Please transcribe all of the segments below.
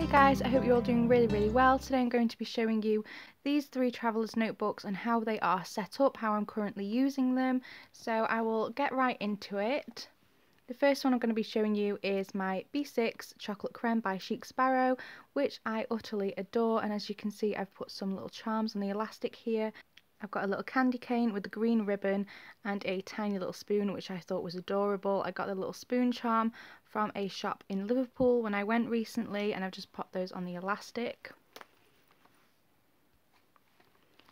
Hey guys, I hope you're all doing really well. Today I'm going to be showing you these 3 traveller's notebooks and how they are set up, how I'm currently using them. So I will get right into it. The first one I'm going to be showing you is my B6 Chocolate Creme by Chic Sparrow, which I utterly adore, and as you can see I've put some little charms on the elastic here. I've got a little candy cane with a green ribbon and a tiny little spoon, which I thought was adorable. I got the little spoon charm from a shop in Liverpool when I went recently, and I've just popped those on the elastic.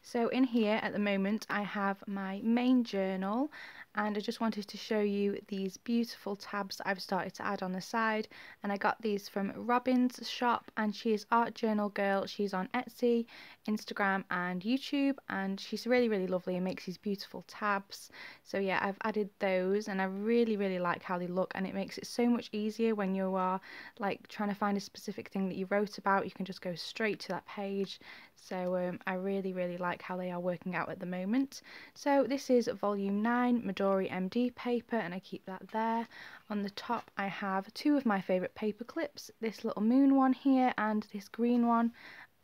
So in here at the moment I have my main journal, and I just wanted to show you these beautiful tabs that I've started to add on the side, and I got these from Robin's shop, and she is Art Journal Girl. She's on Etsy, Instagram and YouTube, and she's really lovely and makes these beautiful tabs. So yeah, I've added those and I really like how they look, and it makes it so much easier when you are like trying to find a specific thing that you wrote about. You can just go straight to that page. So I really like how they are working out at the moment. So this is volume 9 Midori MD paper, and I keep that there. On the top I have 2 of my favourite paper clips, this little moon one here and this green one.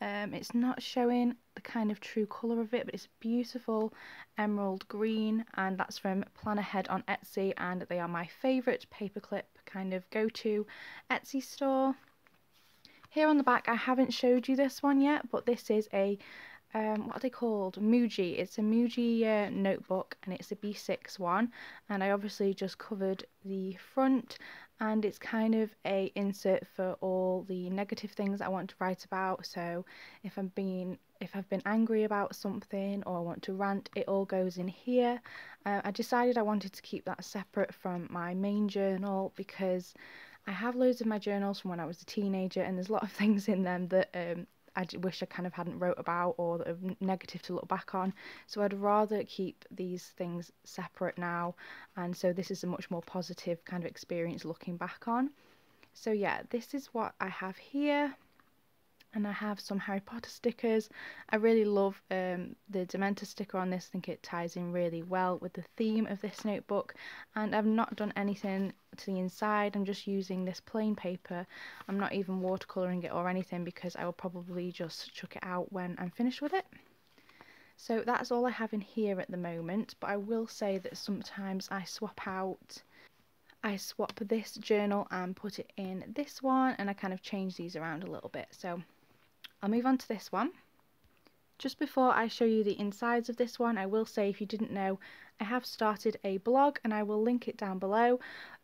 It's not showing the kind of true colour of it, but it's beautiful emerald green, and that's from Plan Ahead on Etsy, and they are my favourite paperclip kind of go-to Etsy store. Here on the back I haven't showed you this one yet, but this is a what are they called? Muji. It's a Muji notebook, and it's a B6 one, and I obviously just covered the front, and it's kind of a insert for all the negative things I want to write about. So if I've been angry about something or I want to rant, it all goes in here. I decided I wanted to keep that separate from my main journal because I have loads of my journals from when I was a teenager, and there's a lot of things in them that I wish I kind of hadn't wrote about, or that are negative to look back on. So I'd rather keep these things separate now, and so this is a much more positive kind of experience looking back on. So yeah, this is what I have here. And I have some Harry Potter stickers. I really love the Dementor sticker on this. I think it ties in really well with the theme of this notebook, and I've not done anything to the inside. I'm just using this plain paper. I'm not even watercolouring it or anything because I will probably just chuck it out when I'm finished with it. So that's all I have in here at the moment, but I will say that sometimes I swap this journal and put it in this one, and I kind of change these around a little bit. So I'll move on to this one. Just before I show you the insides of this one, I will say, if you didn't know, I have started a blog and I will link it down below.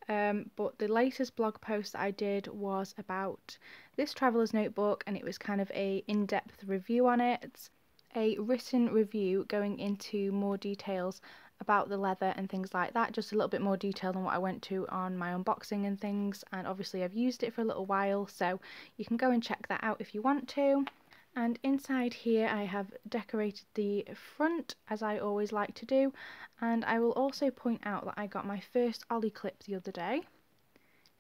But the latest blog post that I did was about this traveller's notebook, and it was kind of a in-depth review on it. A written review going into more details about the leather and things like that, just a little bit more detail than what I went to on my unboxing and things, and obviously I've used it for a little while, so you can go and check that out if you want to. And inside here I have decorated the front, as I always like to do, and I will also point out that I got my first ollie clip the other day.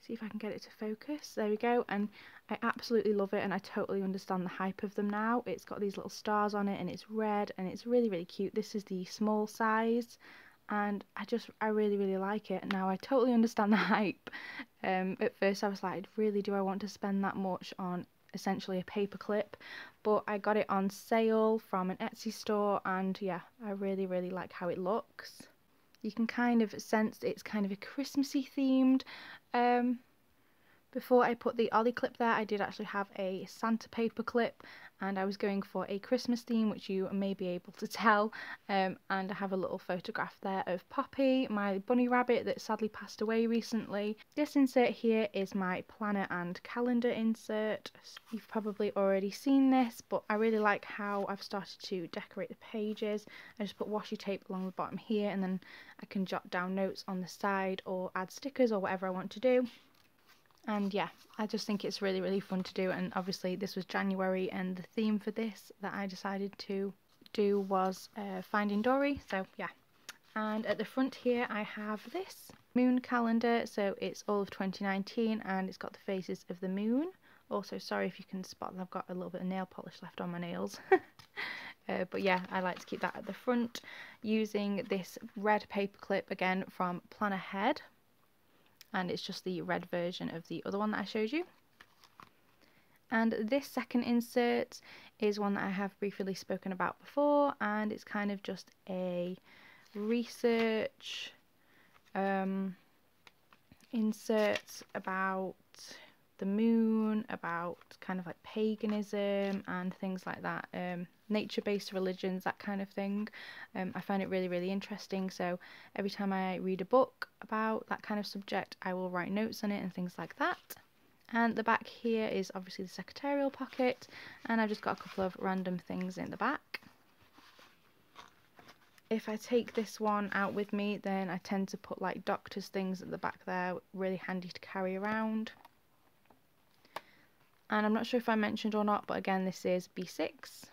See if I can get it to focus. There we go, and I absolutely love it, and I totally understand the hype of them now. It's got these little stars on it and it's red and it's really cute. This is the small size, and I really like it. Now I totally understand the hype. At first I was like, really, do I want to spend that much on essentially a paper clip? But I got it on sale from an Etsy store, and yeah, I really like how it looks. You can kind of sense it's kind of a Christmassy themed. Before I put the ollie clip there, I did actually have a Santa paper clip, and I was going for a Christmas theme, which you may be able to tell. And I have a little photograph there of Poppy, my bunny rabbit that sadly passed away recently. This insert here is my planner and calendar insert. You've probably already seen this, but I really like how I've started to decorate the pages. I just put washi tape along the bottom here, and then I can jot down notes on the side or add stickers or whatever I want to do. And yeah, I just think it's really fun to do, and obviously this was January, and the theme for this that I decided to do was Finding Dory, so yeah. And at the front here I have this moon calendar, so it's all of 2019, and it's got the faces of the moon. Also, sorry if you can spot that I've got a little bit of nail polish left on my nails. But yeah, I like to keep that at the front using this red paper clip again from Plan Ahead. And it's just the red version of the other one that I showed you. And this second insert is one that I have briefly spoken about before, and it's kind of just a research insert about the moon, about kind of like paganism and things like that, nature-based religions, that kind of thing. I find it really, really interesting, so every time I read a book about that kind of subject, I will write notes on it and things like that. And the back here is obviously the secretarial pocket, and I've just got a couple of random things in the back. If I take this one out with me, then I tend to put like doctor's things at the back there, really handy to carry around. And I'm not sure if I mentioned or not, but again, this is B6.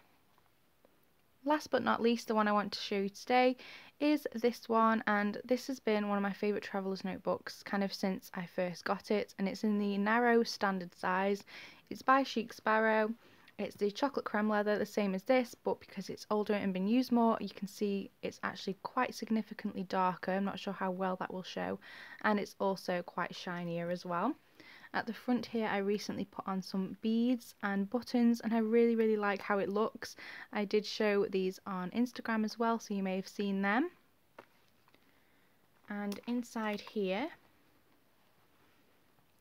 Last but not least, the one I want to show you today is this one, and this has been one of my favourite traveller's notebooks kind of since I first got it, and it's in the narrow standard size. It's by Chic Sparrow. It's the chocolate creme leather, the same as this, but because it's older and been used more, you can see it's actually quite significantly darker. I'm not sure how well that will show, and it's also quite shinier as well. At the front here, I recently put on some beads and buttons, and I really, really like how it looks. I did show these on Instagram as well, so you may have seen them. And inside here,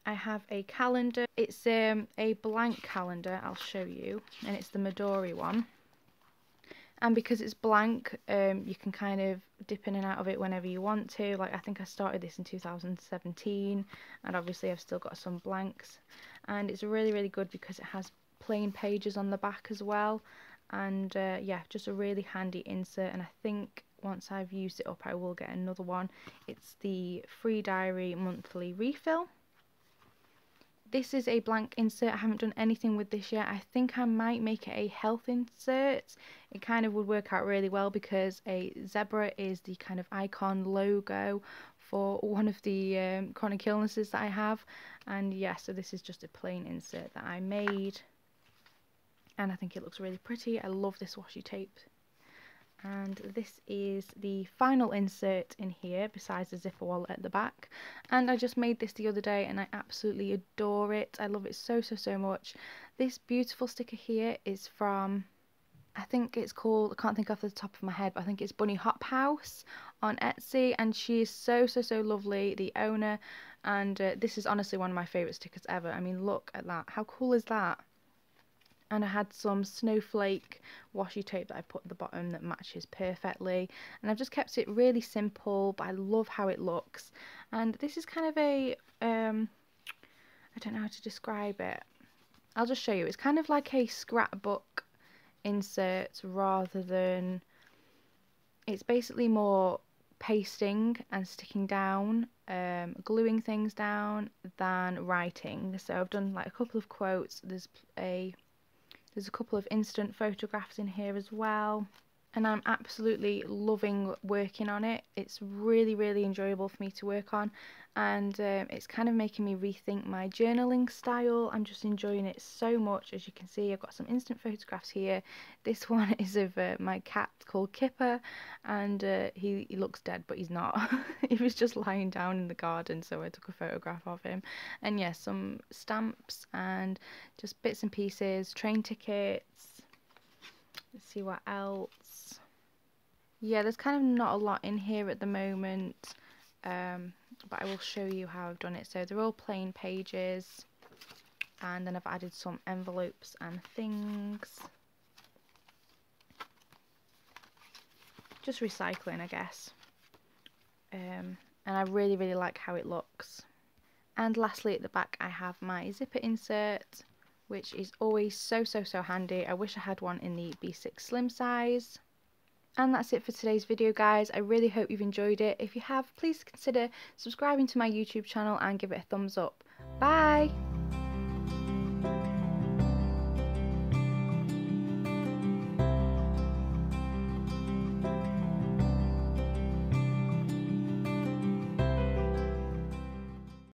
I have a calendar. It's a blank calendar, I'll show you, and it's the Midori one. And because it's blank, you can kind of dip in and out of it whenever you want to. Like, I think I started this in 2017, and obviously I've still got some blanks. And it's really, really good because it has plain pages on the back as well. And yeah, just a really handy insert. And I think once I've used it up, I will get another one. It's the Free Diary Monthly Refill. This is a blank insert. I haven't done anything with this yet. I think I might make it a health insert. It kind of would work out really well because a zebra is the kind of icon logo for one of the chronic illnesses that I have. And yeah, so this is just a plain insert that I made. And I think it looks really pretty. I love this washi tape. And this is the final insert in here besides the zipper wallet at the back, and I just made this the other day and I absolutely adore it. I love it so much. This beautiful sticker here is from, I think it's called, I can't think off the top of my head, but I think it's Bunny Hop House on Etsy, and she is so lovely, the owner. And this is honestly one of my favourite stickers ever. I mean, look at that, how cool is that? And I had some snowflake washi tape that I put at the bottom that matches perfectly, and I've just kept it really simple, but I love how it looks. And this is kind of a I don't know how to describe it. I'll just show you. It's kind of like a scrapbook insert rather than, it's basically more pasting and sticking down, gluing things down than writing. So I've done like a couple of quotes. There's a couple of instant photographs in here as well, and I'm absolutely loving working on it. It's really enjoyable for me to work on, and it's kind of making me rethink my journaling style. I'm just enjoying it so much. As you can see, I've got some instant photographs here. This one is of my cat called Kipper, and he looks dead, but he's not. He was just lying down in the garden, so I took a photograph of him. And yes, some stamps and just bits and pieces, train tickets. Let's see what else. Yeah, there's kind of not a lot in here at the moment, but I will show you how I've done it. So they're all plain pages, and then I've added some envelopes and things. Just recycling, I guess. And I really like how it looks. And lastly, at the back I have my zipper insert, which is always so handy. I wish I had one in the B6 slim size. And that's it for today's video, guys. I really hope you've enjoyed it. If you have, please consider subscribing to my YouTube channel and give it a thumbs up. Bye!